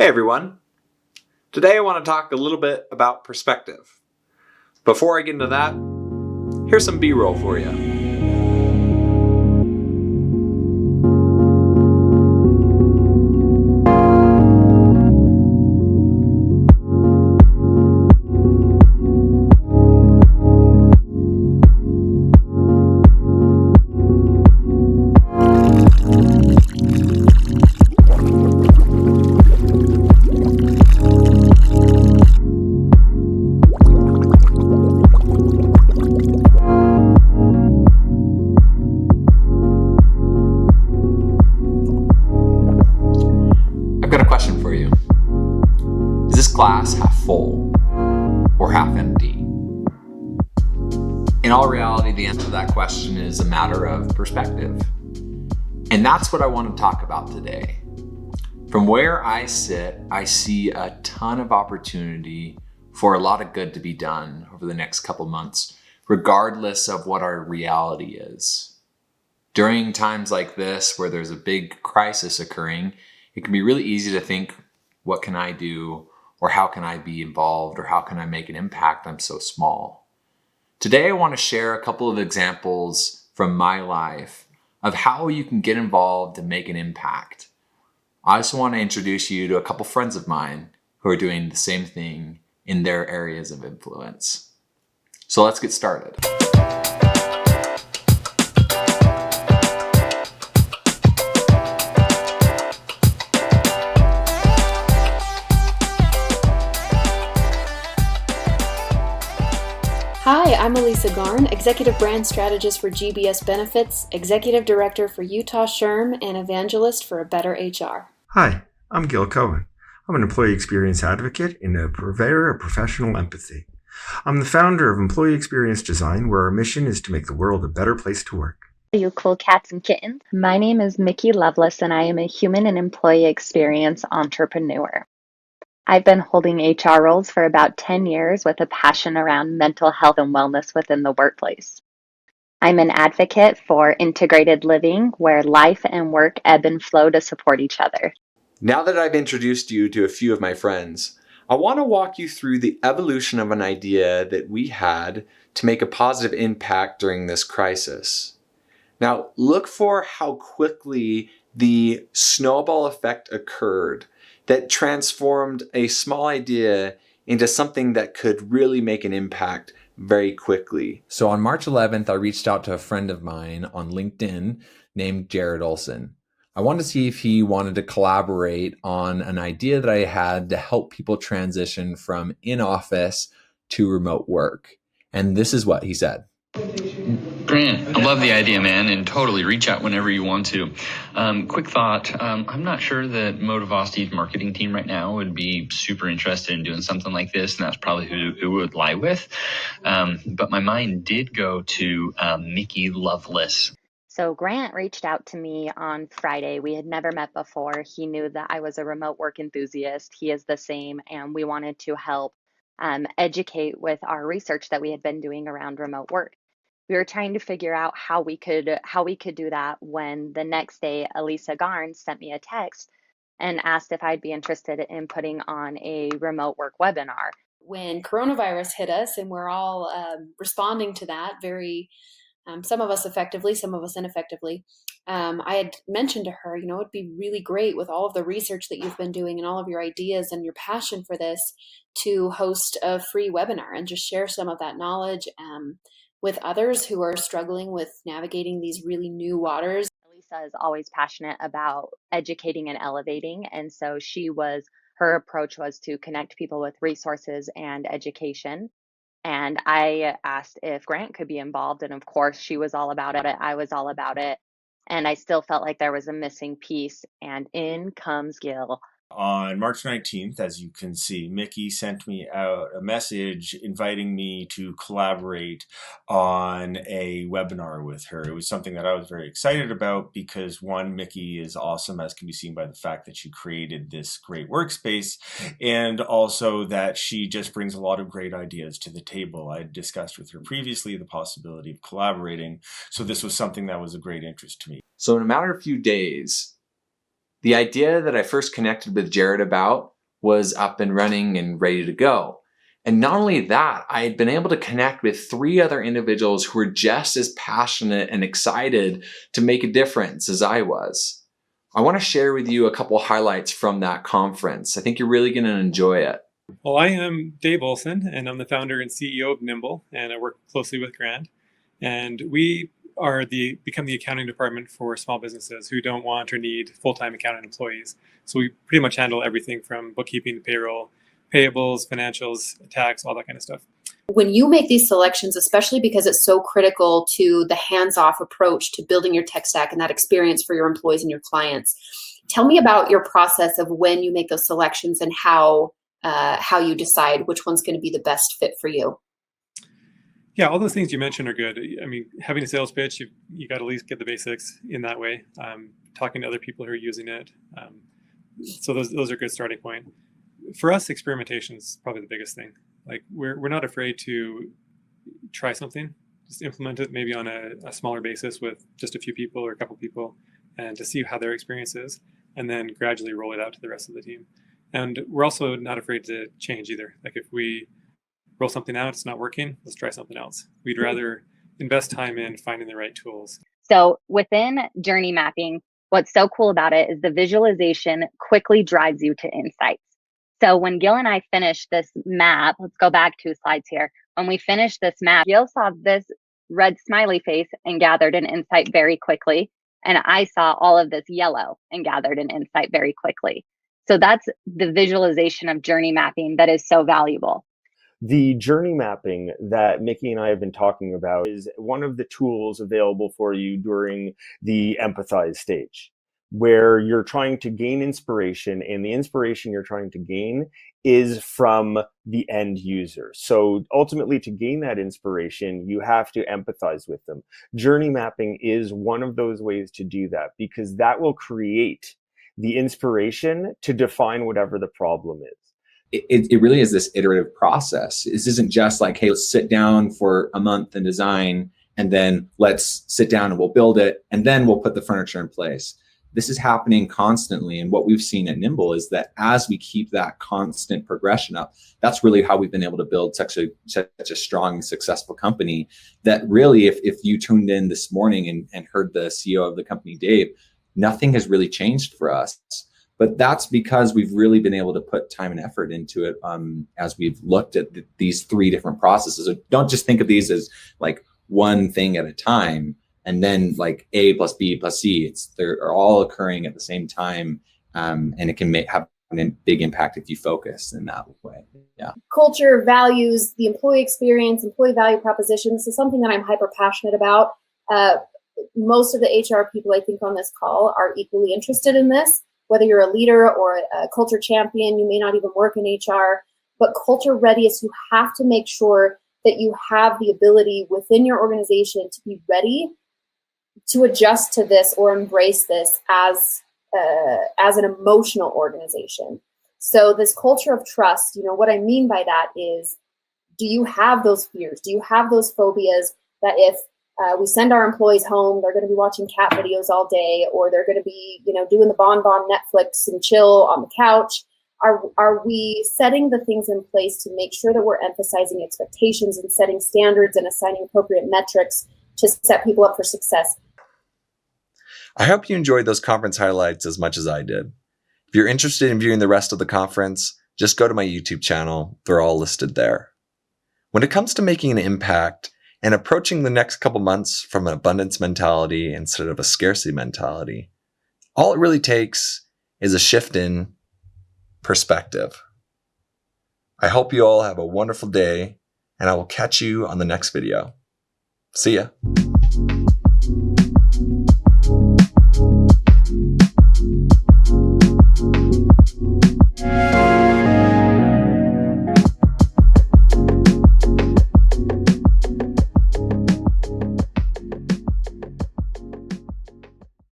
Hey everyone! Today I want to talk a little bit about perspective. Before I get into that, here's some B-roll for you. I've got a question for you. Is this glass half full or half empty? In all reality, the answer to that question is a matter of perspective. And that's what I want to talk about today. From where I sit, I see a ton of opportunity for a lot of good to be done over the next couple months, regardless of what our reality is. During times like this, where there's a big crisis occurring, it can be really easy to think, what can I do? Or how can I be involved? Or how can I make an impact? I'm so small. Today, I want to share a couple of examples from my life of how you can get involved and make an impact. I also want to introduce you to a couple friends of mine who are doing the same thing in their areas of influence. So let's get started. Hi, I'm Elisa Garn, Executive Brand Strategist for GBS Benefits, Executive Director for Utah SHRM, and Evangelist for a Better HR. Hi, I'm Gil Cohen. I'm an employee experience advocate and a purveyor of professional empathy. I'm the founder of Employee Experience Design, where our mission is to make the world a better place to work. You cool cats and kittens. My name is Mickey Lovelace, and I am a human and employee experience entrepreneur. I've been holding HR roles for about 10 years with a passion around mental health and wellness within the workplace. I'm an advocate for integrated living, where life and work ebb and flow to support each other. Now that I've introduced you to a few of my friends, I want to walk you through the evolution of an idea that we had to make a positive impact during this crisis. Now, look for how quickly the snowball effect occurred that transformed a small idea into something that could really make an impact very quickly. So on March 11th, I reached out to a friend of mine on LinkedIn named Olson. I wanted to see if he wanted to collaborate on an idea that I had to help people transition from in-office to remote work. And this is what he said. Grant, I love the idea, man, and totally reach out whenever you want to. Quick thought, I'm not sure that Motivosity's marketing team right now would be super interested in doing something like this, and that's probably who it would lie with. But my mind did go to Mickey Lovelace. So Grant reached out to me on Friday. We had never met before. He knew that I was a remote work enthusiast. He is the same, and we wanted to help educate with our research that we had been doing around remote work. We were trying to figure out how we could do that when the next day Elisa Garn sent me a text and asked if I'd be interested in putting on a remote work webinar. When coronavirus hit us, and we're all responding to that some of us effectively, some of us ineffectively, I had mentioned to her, it'd be really great with all of the research that you've been doing and all of your ideas and your passion for this to host a free webinar and just share some of that knowledge with others who are struggling with navigating these really new waters. Elisa is always passionate about educating and elevating, and so her approach was to connect people with resources and education. And I asked if Grant could be involved, and of course she was all about it. I was all about it. And I still felt like there was a missing piece, and in comes Gil. On March 19th, as you can see, Mickey sent me out a message inviting me to collaborate on a webinar with her. It was something that I was very excited about because, one, Mickey is awesome, as can be seen by the fact that she created this great workspace, and also that she just brings a lot of great ideas to the table. I had discussed with her previously the possibility of collaborating, so this was something that was of great interest to me. So in a matter of few days, The idea that I first connected with Jared about was up and running and ready to go. And not only that, I had been able to connect with 3 other individuals who were just as passionate and excited to make a difference as I was. I want to share with you a couple highlights from that conference. I think you're really going to enjoy it. Well, I am Dave Olson, and I'm the founder and CEO of Nimble, and I work closely with Grant. And we are become the accounting department for small businesses who don't want or need full-time accounting employees. So we pretty much handle everything from bookkeeping to payroll, payables, financials, tax, all that kind of stuff. When you make these selections, especially because it's so critical to the hands-off approach to building your tech stack and that experience for your employees and your clients, tell me about your process of when you make those selections and how you decide which one's going to be the best fit for you. Yeah, all those things you mentioned are good. I mean, having a sales pitch, you got to at least get the basics in that way. Talking to other people who are using it. So those are a good starting point. For us, experimentation is probably the biggest thing. Like we're not afraid to try something, just implement it maybe on a smaller basis with just a few people or a couple people, and to see how their experience is, and then gradually roll it out to the rest of the team. And we're also not afraid to change either. Like if we roll something out, it's not working, let's try something else. We'd rather invest time in finding the right tools. So within journey mapping, what's so cool about it is the visualization quickly drives you to insights. So when Gil and I finished this map, let's go back 2 slides here. When we finished this map, Gil saw this red smiley face and gathered an insight very quickly. And I saw all of this yellow and gathered an insight very quickly. So that's the visualization of journey mapping that is so valuable. The journey mapping that Mickey and I have been talking about is one of the tools available for you during the empathize stage, where you're trying to gain inspiration, and the inspiration you're trying to gain is from the end user. So ultimately, to gain that inspiration, you have to empathize with them. Journey mapping is one of those ways to do that, because that will create the inspiration to define whatever the problem is. It really is this iterative process. This isn't just like, hey, let's sit down for a month and design, and then let's sit down and we'll build it, and then we'll put the furniture in place. This is happening constantly. And what we've seen at Nimble is that as we keep that constant progression up, that's really how we've been able to build such a strong, successful company that really, if you tuned in this morning and heard the CEO of the company, Dave, nothing has really changed for us. But that's because we've really been able to put time and effort into it as we've looked at these 3 different processes. So don't just think of these as like one thing at a time and then like A plus B plus C. They're all occurring at the same time, and it can have a big impact if you focus in that way. Yeah. Culture, values, the employee experience, employee value proposition. This is something that I'm hyper passionate about. Most of the HR people I think on this call are equally interested in this. Whether you're a leader or a culture champion, you may not even work in HR, but culture readiness, you have to make sure that you have the ability within your organization to be ready to adjust to this or embrace this as an emotional organization. So this culture of trust, what I mean by that is, do you have those fears? Do you have those phobias that if we send our employees home, they're going to be watching cat videos all day, or they're going to be, doing the bonbon Netflix and chill on the couch? Are we setting the things in place to make sure that we're emphasizing expectations and setting standards and assigning appropriate metrics to set people up for success? I hope you enjoyed those conference highlights as much as I did. If you're interested in viewing the rest of the conference, just go to my YouTube channel. They're all listed there. When it comes to making an impact and approaching the next couple months from an abundance mentality instead of a scarcity mentality, all it really takes is a shift in perspective. I hope you all have a wonderful day, and I will catch you on the next video. See ya.